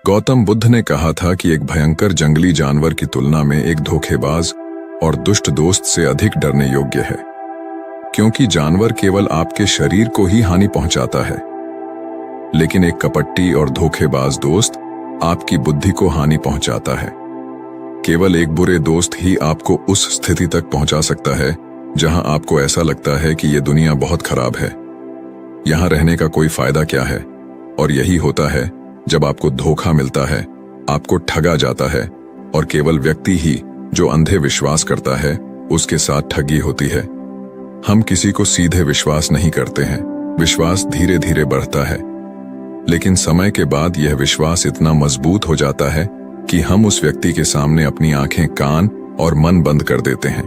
गौतम बुद्ध ने कहा था कि एक भयंकर जंगली जानवर की तुलना में एक धोखेबाज और दुष्ट दोस्त से अधिक डरने योग्य है, क्योंकि जानवर केवल आपके शरीर को ही हानि पहुंचाता है, लेकिन एक कपटी और धोखेबाज दोस्त आपकी बुद्धि को हानि पहुंचाता है। केवल एक बुरे दोस्त ही आपको उस स्थिति तक पहुंचा सकता है जहां आपको ऐसा लगता है कि यह दुनिया बहुत खराब है, यहां रहने का कोई फायदा क्या है। और यही होता है जब आपको धोखा मिलता है, आपको ठगा जाता है, और केवल व्यक्ति ही जो अंधे विश्वास करता है उसके साथ ठगी होती है। हम किसी को सीधे विश्वास नहीं करते हैं, विश्वास धीरे धीरे बढ़ता है, लेकिन समय के बाद यह विश्वास इतना मजबूत हो जाता है कि हम उस व्यक्ति के सामने अपनी आंखें, कान और मन बंद कर देते हैं।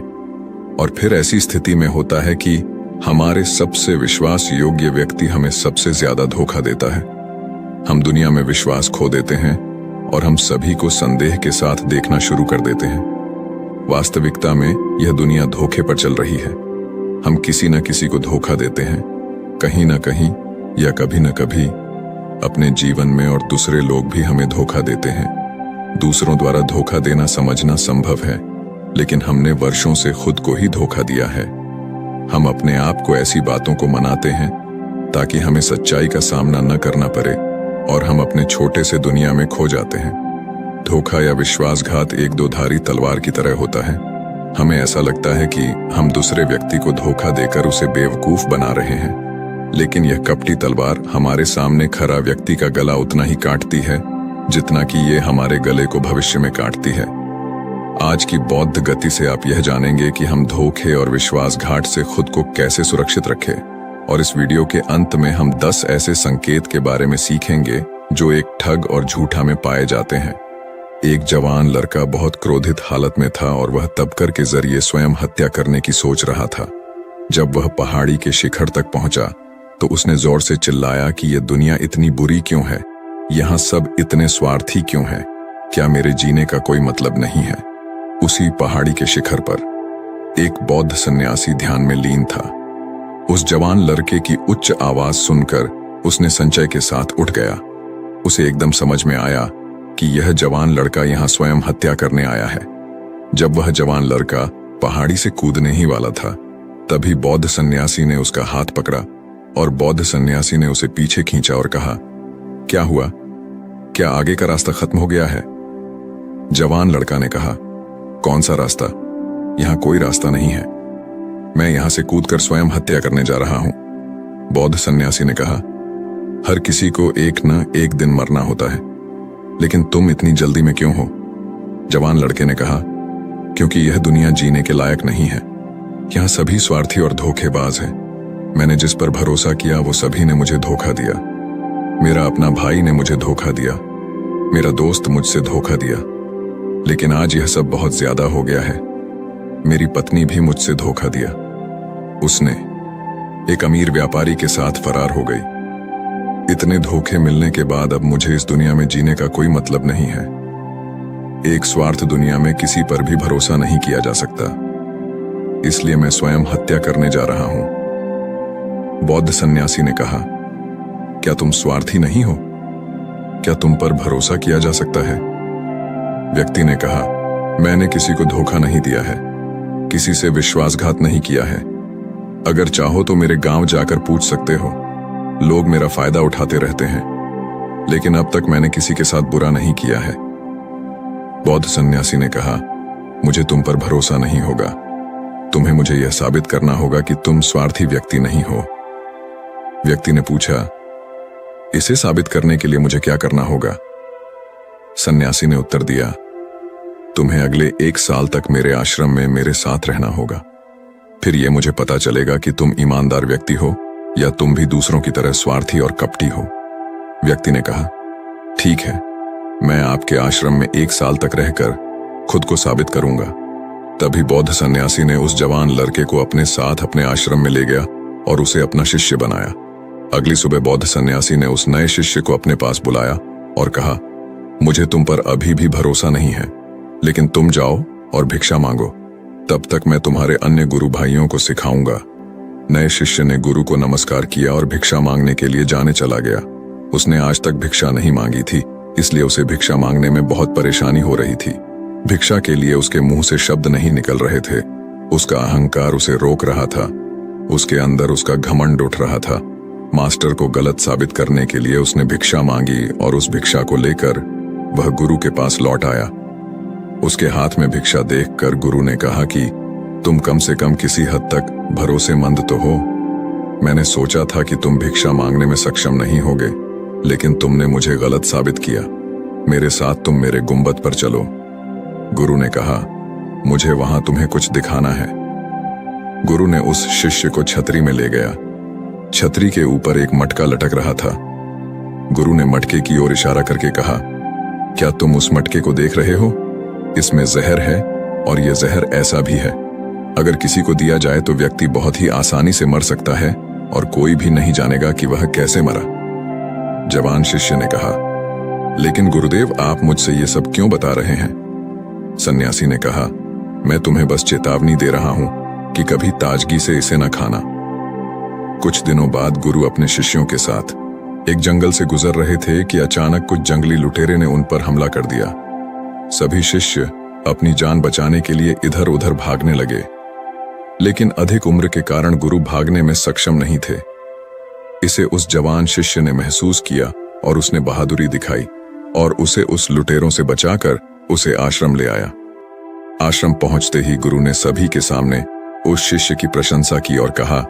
और फिर ऐसी स्थिति में होता है कि हमारे सबसे विश्वास योग्य व्यक्ति हमें सबसे ज्यादा धोखा देता है। हम दुनिया में विश्वास खो देते हैं और हम सभी को संदेह के साथ देखना शुरू कर देते हैं। वास्तविकता में यह दुनिया धोखे पर चल रही है। हम किसी न किसी को धोखा देते हैं, कहीं न कहीं या कभी न कभी अपने जीवन में, और दूसरे लोग भी हमें धोखा देते हैं। दूसरों द्वारा धोखा देना समझना संभव है, लेकिन हमने वर्षों से खुद को ही धोखा दिया है। हम अपने आप को ऐसी बातों को मनाते हैं ताकि हमें सच्चाई का सामना न करना पड़े, और हम अपने छोटे से दुनिया में खो जाते हैं। धोखा या विश्वासघात एक दोधारी तलवार की तरह होता है। हमें ऐसा लगता है कि हम दूसरे व्यक्ति को धोखा देकर उसे बेवकूफ बना रहे हैं, लेकिन यह कपटी तलवार हमारे सामने खरा व्यक्ति का गला उतना ही काटती है जितना कि ये हमारे गले को भविष्य में काटती है। आज की बौद्ध गति से आप यह जानेंगे कि हम धोखे और विश्वासघात से खुद को कैसे सुरक्षित रखें, और इस वीडियो के अंत में हम 10 ऐसे संकेत के बारे में सीखेंगे जो एक ठग और झूठा में पाए जाते हैं। एक जवान लड़का बहुत क्रोधित हालत में था और वह तबकर के जरिए स्वयं हत्या करने की सोच रहा था। जब वह पहाड़ी के शिखर तक पहुंचा तो उसने जोर से चिल्लाया कि यह दुनिया इतनी बुरी क्यों है, यहाँ सब इतने स्वार्थी क्यों हैं, क्या मेरे जीने का कोई मतलब नहीं है। उसी पहाड़ी के शिखर पर एक बौद्ध सन्यासी ध्यान में लीन था। उस जवान लड़के की उच्च आवाज सुनकर उसने संचय के साथ उठ गया। उसे एकदम समझ में आया कि यह जवान लड़का यहाँ स्वयं हत्या करने आया है। जब वह जवान लड़का पहाड़ी से कूदने ही वाला था, तभी बौद्ध सन्यासी ने उसका हाथ पकड़ा और बौद्ध सन्यासी ने उसे पीछे खींचा और कहा, क्या हुआ, क्या आगे का रास्ता खत्म हो गया है? जवान लड़का ने कहा, कौन सा रास्ता? यहाँ कोई रास्ता नहीं है, मैं यहां से कूदकर स्वयं हत्या करने जा रहा हूं। बौद्ध सन्यासी ने कहा, हर किसी को एक न एक दिन मरना होता है, लेकिन तुम इतनी जल्दी में क्यों हो? जवान लड़के ने कहा, क्योंकि यह दुनिया जीने के लायक नहीं है। यहां सभी स्वार्थी और धोखेबाज हैं। मैंने जिस पर भरोसा किया वो सभी ने मुझे धोखा दिया। मेरा अपना भाई ने मुझे धोखा दिया, मेरा दोस्त मुझसे धोखा दिया, लेकिन आज यह सब बहुत ज्यादा हो गया है। मेरी पत्नी भी मुझसे धोखा दिया। उसने एक अमीर व्यापारी के साथ फरार हो गई। इतने धोखे मिलने के बाद अब मुझे इस दुनिया में जीने का कोई मतलब नहीं है। एक स्वार्थ दुनिया में किसी पर भी भरोसा नहीं किया जा सकता, इसलिए मैं स्वयं हत्या करने जा रहा हूं। बौद्ध सन्यासी ने कहा, क्या तुम स्वार्थी नहीं हो? क्या तुम पर भरोसा किया जा सकता है? व्यक्ति ने कहा, मैंने किसी को धोखा नहीं दिया है, किसी से विश्वासघात नहीं किया है। अगर चाहो तो मेरे गांव जाकर पूछ सकते हो, लोग मेरा फायदा उठाते रहते हैं, लेकिन अब तक मैंने किसी के साथ बुरा नहीं किया है। बौद्ध सन्यासी ने कहा, मुझे तुम पर भरोसा नहीं होगा। तुम्हें मुझे यह साबित करना होगा कि तुम स्वार्थी व्यक्ति नहीं हो। व्यक्ति ने पूछा, इसे साबित करने के लिए मुझे क्या करना होगा? सन्यासी ने उत्तर दिया, तुम्हें अगले 1 साल तक मेरे आश्रम में मेरे साथ रहना होगा। फिर यह मुझे पता चलेगा कि तुम ईमानदार व्यक्ति हो या तुम भी दूसरों की तरह स्वार्थी और कपटी हो। व्यक्ति ने कहा, ठीक है, मैं आपके आश्रम में 1 साल तक रहकर खुद को साबित करूंगा। तभी बौद्ध सन्यासी ने उस जवान लड़के को अपने साथ अपने आश्रम में ले गया और उसे अपना शिष्य बनाया। अगली सुबह बौद्ध सन्यासी ने उस नए शिष्य को अपने पास बुलाया और कहा, मुझे तुम पर अभी भी भरोसा नहीं है, लेकिन तुम जाओ और भिक्षा मांगो, तब तक मैं तुम्हारे अन्य गुरु भाइयों को सिखाऊंगा। नए शिष्य ने गुरु को नमस्कार किया और भिक्षा मांगने के लिए जाने चला गया। उसने आज तक भिक्षा नहीं मांगी थी, इसलिए उसे भिक्षा मांगने में बहुत परेशानी हो रही थी। भिक्षा के लिए उसके मुंह से शब्द नहीं निकल रहे थे। उसका अहंकार उसे रोक रहा था। उसके अंदर उसका घमंड उठ रहा था। मास्टर को गलत साबित करने के लिए उसने भिक्षा मांगी और उस भिक्षा को लेकर वह गुरु के पास लौट आया। उसके हाथ में भिक्षा देखकर गुरु ने कहा कि तुम कम से कम किसी हद तक भरोसेमंद तो हो। मैंने सोचा था कि तुम भिक्षा मांगने में सक्षम नहीं होगे, लेकिन तुमने मुझे गलत साबित किया। मेरे साथ तुम मेरे गुंबद पर चलो। गुरु ने कहा, मुझे वहां तुम्हें कुछ दिखाना है। गुरु ने उस शिष्य को छतरी में ले गया। छतरी के ऊपर एक मटका लटक रहा था। गुरु ने मटके की ओर इशारा करके कहा, क्या तुम उस मटके को देख रहे हो? इसमें जहर है और यह जहर ऐसा भी है, अगर किसी को दिया जाए तो व्यक्ति बहुत ही आसानी से मर सकता है और कोई भी नहीं जानेगा कि वह कैसे मरा। जवान शिष्य ने कहा, लेकिन गुरुदेव, आप मुझसे ये सब क्यों बता रहे हैं? सन्यासी ने कहा, मैं तुम्हें बस चेतावनी दे रहा हूं कि कभी ताजगी से इसे न खाना। कुछ दिनों बाद गुरु अपने शिष्यों के साथ एक जंगल से गुजर रहे थे कि अचानक कुछ जंगली लुटेरे ने उन पर हमला कर दिया। सभी शिष्य अपनी जान बचाने के लिए इधर उधर भागने लगे, लेकिन अधिक उम्र के कारण गुरु भागने में सक्षम नहीं थे। इसे उस जवान शिष्य ने महसूस किया और उसने बहादुरी दिखाई और उसे उस लुटेरों से बचाकर उसे आश्रम ले आया। आश्रम पहुंचते ही गुरु ने सभी के सामने उस शिष्य की प्रशंसा की और कहा,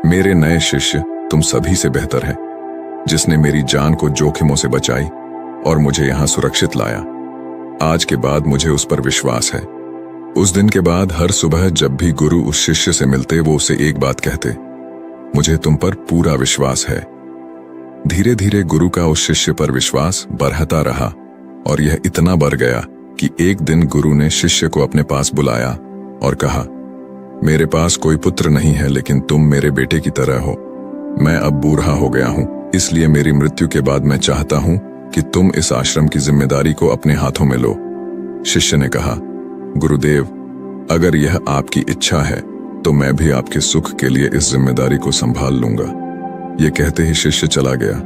मेरे नए शिष्य, तुम सभी से बेहतर है, जिसने मेरी जान को जोखिमों से बचाई और मुझे यहां सुरक्षित लाया। आज के बाद मुझे उस पर विश्वास है। उस दिन के बाद हर सुबह जब भी गुरु उस शिष्य से मिलते वो उसे एक बात कहते, मुझे तुम पर पूरा विश्वास है। धीरे धीरे गुरु का उस शिष्य पर विश्वास बढ़ता रहा और यह इतना बढ़ गया कि एक दिन गुरु ने शिष्य को अपने पास बुलाया और कहा, मेरे पास कोई पुत्र नहीं है, लेकिन तुम मेरे बेटे की तरह हो। मैं अब बूढ़ा हो गया हूं, इसलिए मेरी मृत्यु के बाद मैं चाहता हूं कि तुम इस आश्रम की जिम्मेदारी को अपने हाथों में लो। शिष्य ने कहा, गुरुदेव, अगर यह आपकी इच्छा है तो मैं भी आपके सुख के लिए इस जिम्मेदारी को संभाल लूंगा। यह कहते ही शिष्य चला गया।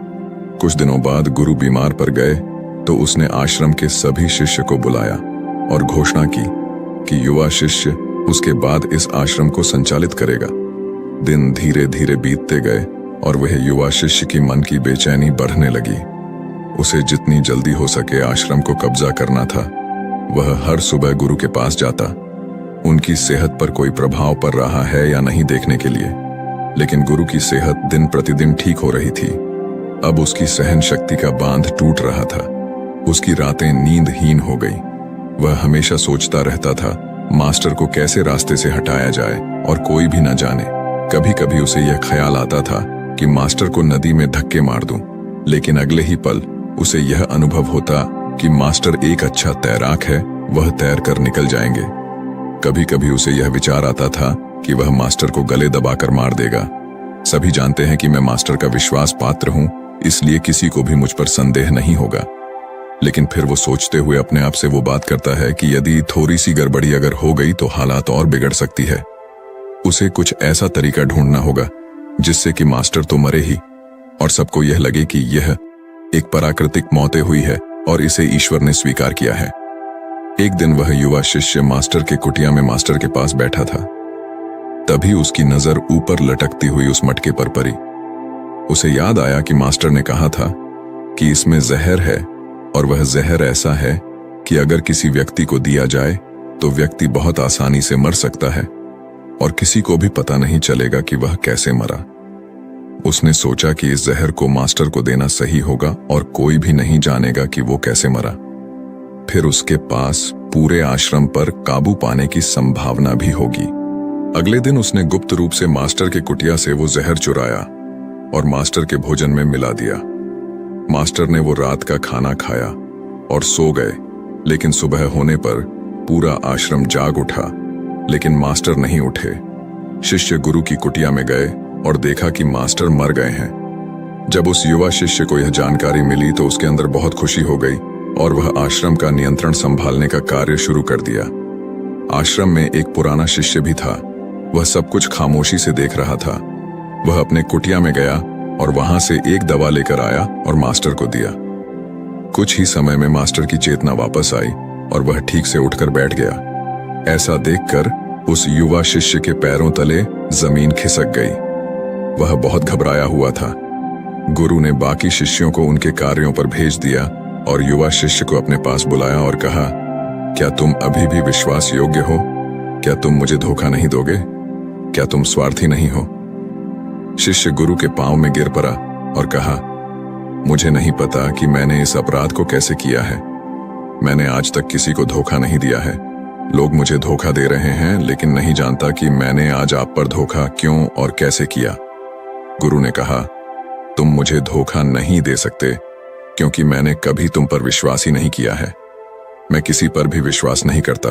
कुछ दिनों बाद गुरु बीमार पड़ गए तो उसने आश्रम के सभी शिष्य को बुलाया और घोषणा की कि युवा शिष्य उसके बाद इस आश्रम को संचालित करेगा। दिन धीरे धीरे बीतते गए और वह युवा शिष्य की मन की बेचैनी बढ़ने लगी। उसे जितनी जल्दी हो सके आश्रम को कब्जा करना था। वह हर सुबह गुरु के पास जाता, उनकी सेहत पर कोई प्रभाव पड़ रहा है या नहीं देखने के लिए, लेकिन गुरु की सेहत दिन प्रतिदिन ठीक हो रही थी। अब उसकी सहन शक्ति का बांध टूट रहा था। उसकी रातें नींदहीन हो गई। वह हमेशा सोचता रहता था मास्टर को कैसे रास्ते से हटाया जाए और कोई भी न जाने। कभी कभी उसे यह ख्याल आता था कि मास्टर को नदी में धक्के मार दूं, लेकिन अगले ही पल उसे यह अनुभव होता कि मास्टर एक अच्छा तैराक है, वह तैर कर निकल जाएंगे। कभी कभी उसे यह विचार आता था कि वह मास्टर को गले दबाकर मार देगा। सभी जानते हैं कि मैं मास्टर का विश्वास पात्र हूं, इसलिए किसी को भी मुझ पर संदेह नहीं होगा। लेकिन फिर वो सोचते हुए अपने आप से वो बात करता है कि यदि थोड़ी सी गड़बड़ी अगर हो गई तो हालात और बिगड़ सकती है। उसे कुछ ऐसा तरीका ढूंढना होगा जिससे कि मास्टर तो मरे ही और सबको यह लगे कि यह एक प्राकृतिक मौत हुई है और इसे ईश्वर ने स्वीकार किया है। एक दिन वह युवा शिष्य मास्टर के कुटिया में मास्टर के पास बैठा था। तभी उसकी नजर ऊपर लटकती हुई उस मटके पर पड़ी। उसे याद आया कि मास्टर ने कहा था कि इसमें जहर है और वह जहर ऐसा है कि अगर किसी व्यक्ति को दिया जाए तो व्यक्ति बहुत आसानी से मर सकता है और किसी को भी पता नहीं चलेगा कि वह कैसे मरा। उसने सोचा कि इस जहर को मास्टर को देना सही होगा और कोई भी नहीं जानेगा कि वो कैसे मरा। फिर उसके पास पूरे आश्रम पर काबू पाने की संभावना भी होगी। अगले दिन उसने गुप्त रूप से मास्टर के कुटिया से वो जहर चुराया और मास्टर के भोजन में मिला दिया। मास्टर ने वो रात का खाना खाया और सो गए, लेकिन सुबह होने पर पूरा आश्रम जाग उठा, लेकिन मास्टर नहीं उठे। शिष्य गुरु की कुटिया में गए और देखा कि मास्टर मर गए हैं। जब उस युवा शिष्य को यह जानकारी मिली तो उसके अंदर बहुत खुशी हो गई और वह आश्रम का नियंत्रण संभालने का कार्य शुरू कर दिया। आश्रम में एक पुराना शिष्य भी था। वह सब कुछ खामोशी से देख रहा था। वह अपने कुटिया में गया और वहां से एक दवा लेकर आया और मास्टर को दिया। कुछ ही समय में मास्टर की चेतना वापस आई और वह ठीक से उठकर बैठ गया। ऐसा देखकर उस युवा शिष्य के पैरों तले जमीन खिसक गई। वह बहुत घबराया हुआ था। गुरु ने बाकी शिष्यों को उनके कार्यों पर भेज दिया और युवा शिष्य को अपने पास बुलाया और कहा, क्या तुम अभी भी विश्वास योग्य हो? क्या तुम मुझे धोखा नहीं दोगे? क्या तुम स्वार्थी नहीं हो? शिष्य गुरु के पांव में गिर पड़ा और कहा, मुझे नहीं पता कि मैंने इस अपराध को कैसे किया है। मैंने आज तक किसी को धोखा नहीं दिया है। लोग मुझे धोखा दे रहे हैं, लेकिन नहीं जानता कि मैंने आज आप पर धोखा क्यों और कैसे किया। गुरु ने कहा, तुम मुझे धोखा नहीं दे सकते क्योंकि मैंने कभी तुम पर विश्वास ही नहीं किया है। मैं किसी पर भी विश्वास नहीं करता।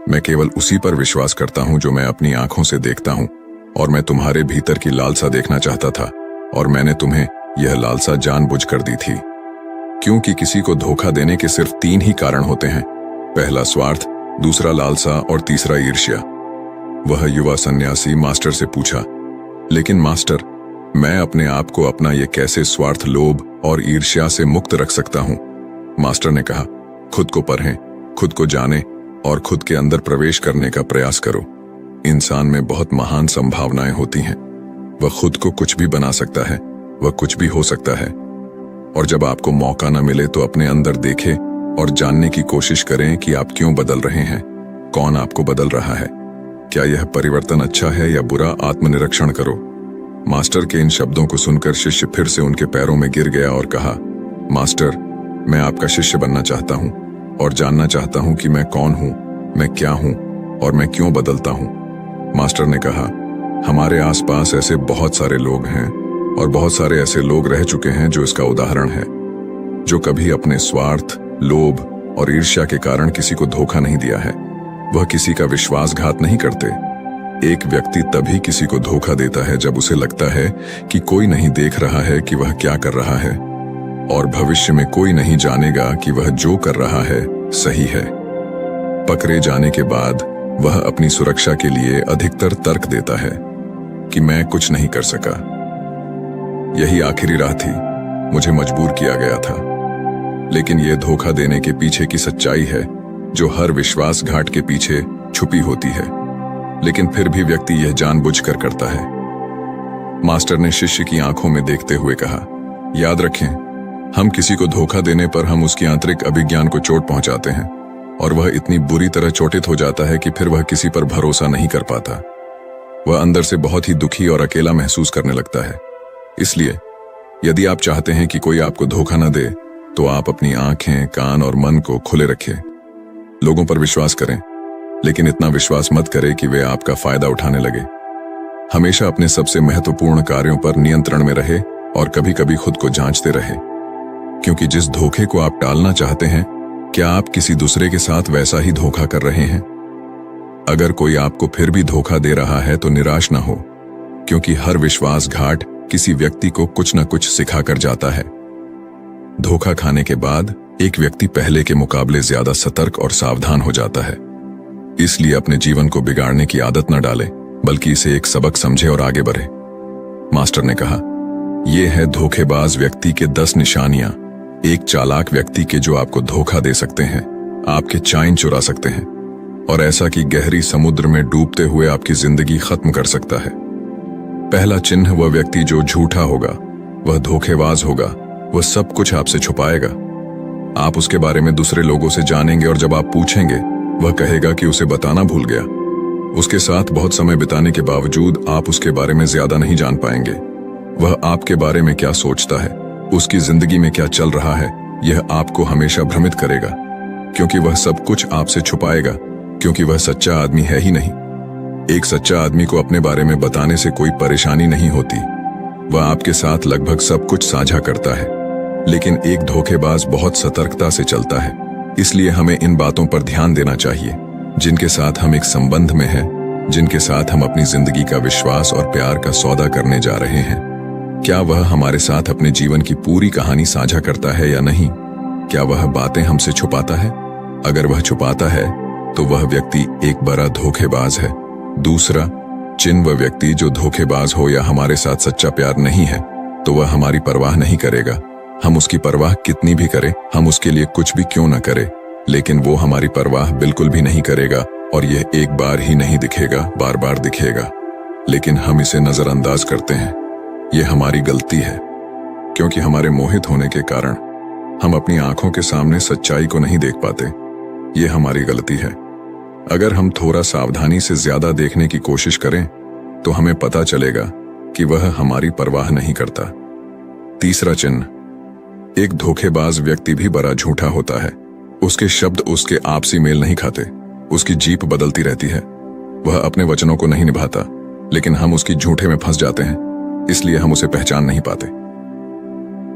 मैं केवल उसी पर विश्वास करता हूं जो मैं अपनी आंखों से देखता हूं, और मैं तुम्हारे भीतर की लालसा देखना चाहता था और मैंने तुम्हें यह लालसा जानबूझकर दी थी। क्योंकि किसी को धोखा देने के सिर्फ 3 ही कारण होते हैं, पहला स्वार्थ, दूसरा लालसा और तीसरा ईर्ष्या। वह युवा सन्यासी मास्टर से पूछा, लेकिन मास्टर, मैं अपने आप को अपना ये कैसे स्वार्थ, लोभ और ईर्ष्या से मुक्त रख सकता हूं? मास्टर ने कहा, खुद को पढ़ें, खुद को जाने और खुद के अंदर प्रवेश करने का प्रयास करो। इंसान में बहुत महान संभावनाएं होती हैं। वह खुद को कुछ भी बना सकता है, वह कुछ भी हो सकता है। और जब आपको मौका न मिले तो अपने अंदर देखें और जानने की कोशिश करें कि आप क्यों बदल रहे हैं, कौन आपको बदल रहा है, क्या यह परिवर्तन अच्छा है या बुरा, आत्मनिरीक्षण करो। मास्टर के इन शब्दों को सुनकर शिष्य फिर से उनके पैरों में गिर गया और कहा, मास्टर, मैं आपका शिष्य बनना चाहता हूं और जानना चाहता हूं कि मैं कौन हूं, मैं क्या हूं और मैं क्यों बदलता हूं। मास्टर ने कहा, हमारे आसपास ऐसे बहुत सारे लोग हैं और बहुत सारे ऐसे लोग रह चुके हैं जो इसका उदाहरण है, जो कभी अपने स्वार्थ, लोभ और ईर्ष्या के कारण किसी को धोखा नहीं दिया है। वह किसी का विश्वासघात नहीं करते। एक व्यक्ति तभी किसी को धोखा देता है जब उसे लगता है कि कोई नहीं देख रहा है कि वह क्या कर रहा है और भविष्य में कोई नहीं जानेगा कि वह जो कर रहा है सही है। पकड़े जाने के बाद वह अपनी सुरक्षा के लिए अधिकतर तर्क देता है कि मैं कुछ नहीं कर सका। यही आखिरी राह थी, मुझे मजबूर किया गया था। लेकिन यह धोखा देने के पीछे की सच्चाई है जो हर विश्वासघात के पीछे छुपी होती है, लेकिन फिर भी व्यक्ति यह जानबूझकर करता है। मास्टर ने शिष्य की आंखों में देखते हुए कहा, याद रखें, हम किसी को धोखा देने पर हम उसकी आंतरिक अभिज्ञान को चोट पहुंचाते हैं और वह इतनी बुरी तरह चोटित हो जाता है कि फिर वह किसी पर भरोसा नहीं कर पाता। वह अंदर से बहुत ही दुखी और अकेला महसूस करने लगता है। इसलिए यदि आप चाहते हैं कि कोई आपको धोखा न दे, तो आप अपनी आंखें, कान और मन को खुले रखें। लोगों पर विश्वास करें, लेकिन इतना विश्वास मत करें कि वे आपका फायदा उठाने लगे। हमेशा अपने सबसे महत्वपूर्ण कार्यों पर नियंत्रण में रहे और कभी कभी खुद को जांचते रहे, क्योंकि जिस धोखे को आप टालना चाहते हैं, क्या आप किसी दूसरे के साथ वैसा ही धोखा कर रहे हैं? अगर कोई आपको फिर भी धोखा दे रहा है तो निराश न हो, क्योंकि हर विश्वासघात किसी व्यक्ति को कुछ न कुछ सिखा कर जाता है। धोखा खाने के बाद एक व्यक्ति पहले के मुकाबले ज्यादा सतर्क और सावधान हो जाता है। इसलिए अपने जीवन को बिगाड़ने की आदत न डालें, बल्कि इसे एक सबक समझे और आगे बढ़े। मास्टर ने कहा, यह है धोखेबाज व्यक्ति के 10 निशानियां, एक चालाक व्यक्ति के जो आपको धोखा दे सकते हैं, आपके चैन चुरा सकते हैं और ऐसा कि गहरी समुद्र में डूबते हुए आपकी जिंदगी खत्म कर सकता है। पहला चिन्ह, वह व्यक्ति जो झूठा होगा, वह धोखेबाज होगा, वह सब कुछ आपसे छुपाएगा। आप उसके बारे में दूसरे लोगों से जानेंगे और जब आप पूछेंगे, वह कहेगा कि उसे बताना भूल गया। उसके साथ बहुत समय बिताने के बावजूद आप उसके बारे में ज्यादा नहीं जान पाएंगे। वह आपके बारे में क्या सोचता है, उसकी जिंदगी में क्या चल रहा है, यह आपको हमेशा भ्रमित करेगा, क्योंकि वह सब कुछ आपसे छुपाएगा, क्योंकि वह सच्चा आदमी है ही नहीं। एक सच्चा आदमी को अपने बारे में बताने से कोई परेशानी नहीं होती। वह आपके साथ लगभग सब कुछ साझा करता है, लेकिन एक धोखेबाज बहुत सतर्कता से चलता है। इसलिए हमें इन बातों पर ध्यान देना चाहिए, जिनके साथ हम एक संबंध में हैं, जिनके साथ हम अपनी जिंदगी का विश्वास और प्यार का सौदा करने जा रहे हैं। क्या वह हमारे साथ अपने जीवन की पूरी कहानी साझा करता है या नहीं? क्या वह बातें हमसे छुपाता है? अगर वह छुपाता है तो वह व्यक्ति एक बड़ा धोखेबाज है। दूसरा चिन्ह, वह व्यक्ति जो धोखेबाज हो या हमारे साथ सच्चा प्यार नहीं है, तो वह हमारी परवाह नहीं करेगा, हम उसकी परवाह कितनी भी करें, हम उसके लिए कुछ भी क्यों न करें, लेकिन वो हमारी परवाह बिल्कुल भी नहीं करेगा और यह एक बार ही नहीं दिखेगा, बार बार दिखेगा। लेकिन हम इसे नजरअंदाज करते हैं। ये हमारी गलती है, क्योंकि हमारे मोहित होने के कारण हम अपनी आंखों के सामने सच्चाई को नहीं देख पाते। ये हमारी गलती है। अगर हम थोड़ा सावधानी से ज्यादा देखने की कोशिश करें तो हमें पता चलेगा कि वह हमारी परवाह नहीं करता। तीसरा चिन्ह, एक धोखेबाज व्यक्ति भी बड़ा झूठा होता है। उसके शब्द उसके आपसी मेल नहीं खाते, उसकी जीप बदलती रहती है। वह अपने वचनों को नहीं निभाता, लेकिन हम उसकी झूठे में फंस जाते हैं, इसलिए हम उसे पहचान नहीं पाते।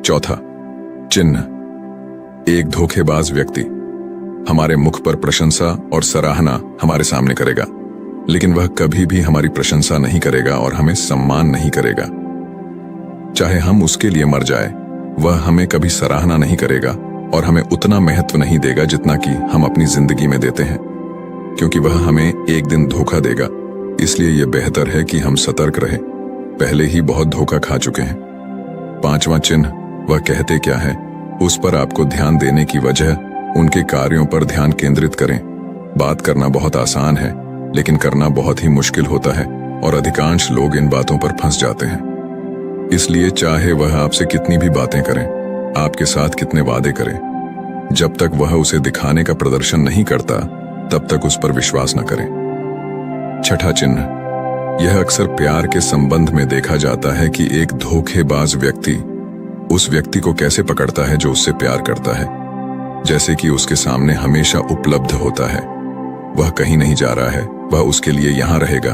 चौथा चिन्ह, एक धोखेबाज व्यक्ति हमारे मुख पर प्रशंसा और सराहना हमारे सामने करेगा, लेकिन वह कभी भी हमारी प्रशंसा नहीं करेगा और हमें सम्मान नहीं करेगा। चाहे हम उसके लिए मर जाए, वह हमें कभी सराहना नहीं करेगा और हमें उतना महत्व नहीं देगा जितना कि हम अपनी जिंदगी में देते हैं, क्योंकि वह हमें एक दिन धोखा देगा। इसलिए यह बेहतर है कि हम सतर्क रहें, पहले ही बहुत धोखा खा चुके हैं। पांचवां चिन्ह, वह कहते क्या है उस पर आपको ध्यान देने की वजह उनके कार्यों पर ध्यान केंद्रित करें। बात करना बहुत आसान है, लेकिन करना बहुत ही मुश्किल होता है और अधिकांश लोग इन बातों पर फंस जाते हैं। इसलिए चाहे वह आपसे कितनी भी बातें करें, आपके साथ कितने वादे करें, जब तक वह उसे दिखाने का प्रदर्शन नहीं करता, तब तक उस पर विश्वास न करें। छठा चिन्ह, यह अक्सर प्यार के संबंध में देखा जाता है कि एक धोखेबाज व्यक्ति उस व्यक्ति को कैसे पकड़ता है जो उससे प्यार करता है, जैसे कि उसके सामने हमेशा उपलब्ध होता है। वह कहीं नहीं जा रहा है, वह उसके लिए यहां रहेगा।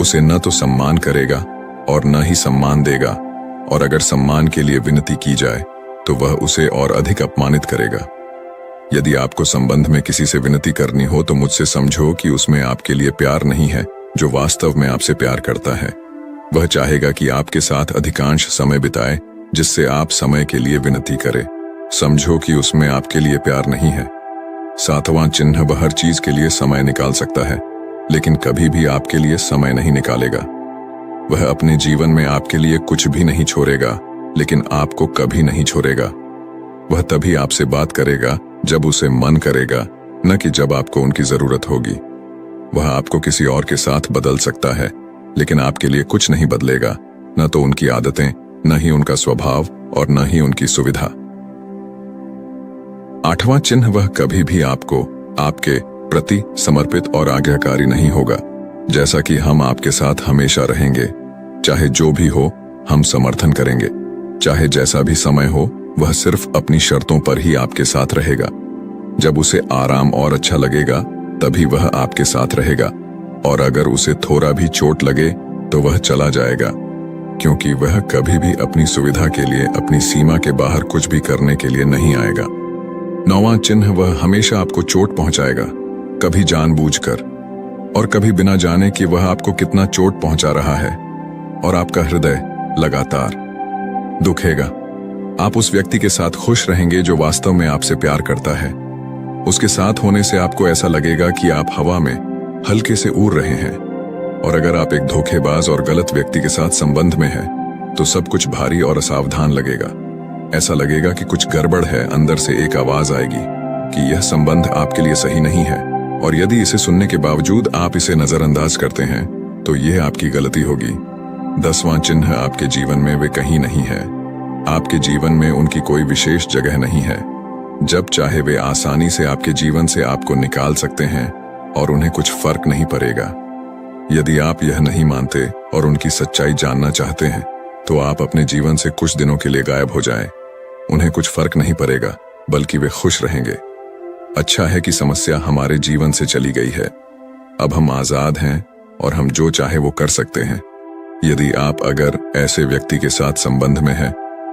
उसे न तो सम्मान करेगा और न ही सम्मान देगा, और अगर सम्मान के लिए विनती की जाए तो वह उसे और अधिक अपमानित करेगा। यदि आपको संबंध में किसी से विनती करनी हो तो मुझसे समझो कि उसमें आपके लिए प्यार नहीं है जो वास्तव में आपसे प्यार करता है। वह चाहेगा कि आपके साथ अधिकांश समय बिताए, जिससे आप समय के लिए विनती करें। समझो कि उसमें आपके लिए प्यार नहीं है। सातवां चिन्ह, वह हर चीज के लिए समय निकाल सकता है, लेकिन कभी भी आपके लिए समय नहीं निकालेगा। वह अपने जीवन में आपके लिए कुछ भी नहीं छोड़ेगा, लेकिन आपको कभी नहीं छोड़ेगा। वह तभी आपसे बात करेगा जब उसे मन करेगा, न कि जब आपको उनकी जरूरत होगी। वह आपको किसी और के साथ बदल सकता है, लेकिन आपके लिए कुछ नहीं बदलेगा, न तो उनकी आदतें, न ही उनका स्वभाव और न ही उनकी सुविधा। आठवां चिन्ह, वह कभी भी आपको आपके प्रति समर्पित और आज्ञाकारी नहीं होगा। जैसा कि हम आपके साथ हमेशा रहेंगे, चाहे जो भी हो हम समर्थन करेंगे। चाहे जैसा भी समय हो, वह सिर्फ अपनी शर्तों पर ही आपके साथ रहेगा। जब उसे आराम और अच्छा लगेगा तभी वह आपके साथ रहेगा, और अगर उसे थोड़ा भी चोट लगे तो वह चला जाएगा, क्योंकि वह कभी भी अपनी सुविधा के लिए अपनी सीमा के बाहर कुछ भी करने के लिए नहीं आएगा। नौवां चिन्ह, वह हमेशा आपको चोट पहुंचाएगा, कभी जानबूझकर और कभी बिना जाने कि वह आपको कितना चोट पहुंचा रहा है, और आपका हृदय लगातार दुखेगा। आप उस व्यक्ति के साथ खुश रहेंगे जो वास्तव में आपसे प्यार करता है। उसके साथ होने से आपको ऐसा लगेगा कि आप हवा में हल्के से उड़ रहे हैं, और अगर आप एक धोखेबाज और गलत व्यक्ति के साथ संबंध में हैं, तो सब कुछ भारी और असावधान लगेगा। ऐसा लगेगा कि कुछ गड़बड़ है। अंदर से एक आवाज आएगी कि यह संबंध आपके लिए सही नहीं है, और यदि इसे सुनने के बावजूद आप इसे नजरअंदाज करते हैं तो यह आपकी गलती होगी। 10वां चिन्ह, आपके जीवन में वे कहीं नहीं है। आपके जीवन में उनकी कोई विशेष जगह नहीं है। जब चाहे वे आसानी से आपके जीवन से आपको निकाल सकते हैं और उन्हें कुछ फर्क नहीं पड़ेगा। यदि आप यह नहीं मानते और उनकी सच्चाई जानना चाहते हैं, तो आप अपने जीवन से कुछ दिनों के लिए गायब हो जाएं। उन्हें कुछ फर्क नहीं पड़ेगा, बल्कि वे खुश रहेंगे। अच्छा है कि समस्या हमारे जीवन से चली गई है। अब हम आजाद हैं और हम जो चाहे वो कर सकते हैं। यदि आप अगर ऐसे व्यक्ति के साथ संबंध में हैं,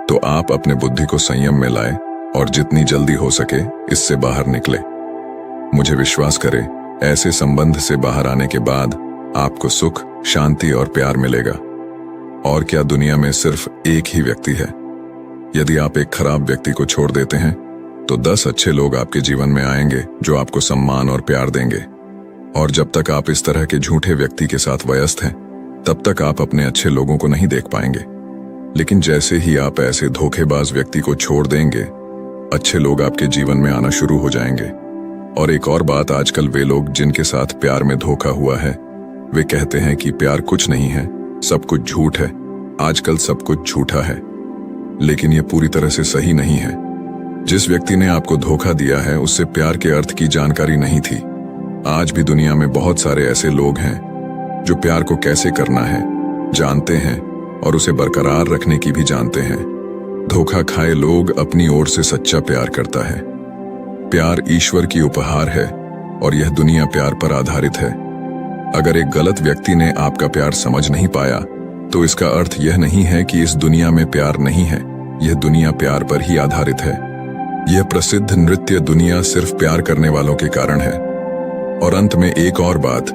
तो आप अपने बुद्धि को संयम में लाएं और जितनी जल्दी हो सके इससे बाहर निकले। मुझे विश्वास करें, ऐसे संबंध से बाहर आने के बाद आपको सुख, शांति और प्यार मिलेगा। और क्या दुनिया में सिर्फ एक ही व्यक्ति है? यदि आप एक खराब व्यक्ति को छोड़ देते हैं, तो 10 अच्छे लोग आपके जीवन में आएंगे जो आपको सम्मान और प्यार देंगे। और जब तक आप इस तरह के झूठे व्यक्ति के साथ व्यस्त हैं, तब तक आप अपने अच्छे लोगों को नहीं देख पाएंगे। लेकिन जैसे ही आप ऐसे धोखेबाज व्यक्ति को छोड़ देंगे, अच्छे लोग आपके जीवन में आना शुरू हो जाएंगे। और एक और बात, आजकल वे लोग जिनके साथ प्यार में धोखा हुआ है, वे कहते हैं कि प्यार कुछ नहीं है, सब कुछ झूठ है। आजकल सब कुछ झूठा है, लेकिन यह पूरी तरह से सही नहीं है। जिस व्यक्ति ने आपको धोखा दिया है, उससे प्यार के अर्थ की जानकारी नहीं थी। आज भी दुनिया में बहुत सारे ऐसे लोग हैं जो प्यार को कैसे करना है जानते हैं और उसे बरकरार रखने की भी जानते हैं। धोखा खाए लोग अपनी ओर से सच्चा प्यार करता है। प्यार ईश्वर की उपहार है और यह दुनिया प्यार पर आधारित है। अगर एक गलत व्यक्ति ने आपका प्यार समझ नहीं पाया, तो इसका अर्थ यह नहीं है कि इस दुनिया में प्यार नहीं है। यह दुनिया प्यार पर ही आधारित है। यह प्रसिद्ध नृत्य दुनिया सिर्फ प्यार करने वालों के कारण है। और अंत में एक और बात,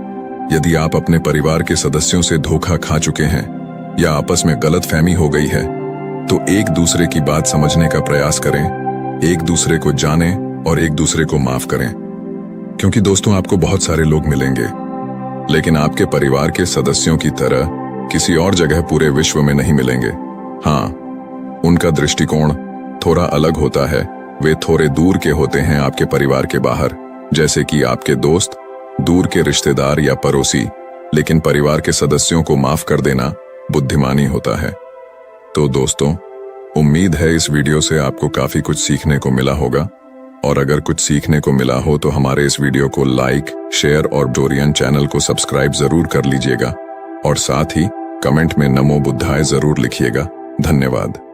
यदि आप अपने परिवार के सदस्यों से धोखा खा चुके हैं या आपस में गलतफहमी हो गई है, तो एक दूसरे की बात समझने का प्रयास करें, एक दूसरे को जानें और एक दूसरे को माफ करें। क्योंकि दोस्तों, आपको बहुत सारे लोग मिलेंगे, लेकिन आपके परिवार के सदस्यों की तरह किसी और जगह पूरे विश्व में नहीं मिलेंगे। हाँ, उनका दृष्टिकोण थोड़ा अलग होता है। वे थोड़े दूर के होते हैं आपके परिवार के बाहर, जैसे कि आपके दोस्त, दूर के रिश्तेदार या पड़ोसी। लेकिन परिवार के सदस्यों को माफ कर देना बुद्धिमानी होता है। तो दोस्तों, उम्मीद है इस वीडियो से आपको काफी कुछ सीखने को मिला होगा। और अगर कुछ सीखने को मिला हो तो हमारे इस वीडियो को लाइक, शेयर और डोरियन चैनल को सब्सक्राइब जरूर कर लीजिएगा। और साथ ही कमेंट में नमो बुद्धाय जरूर लिखिएगा। धन्यवाद।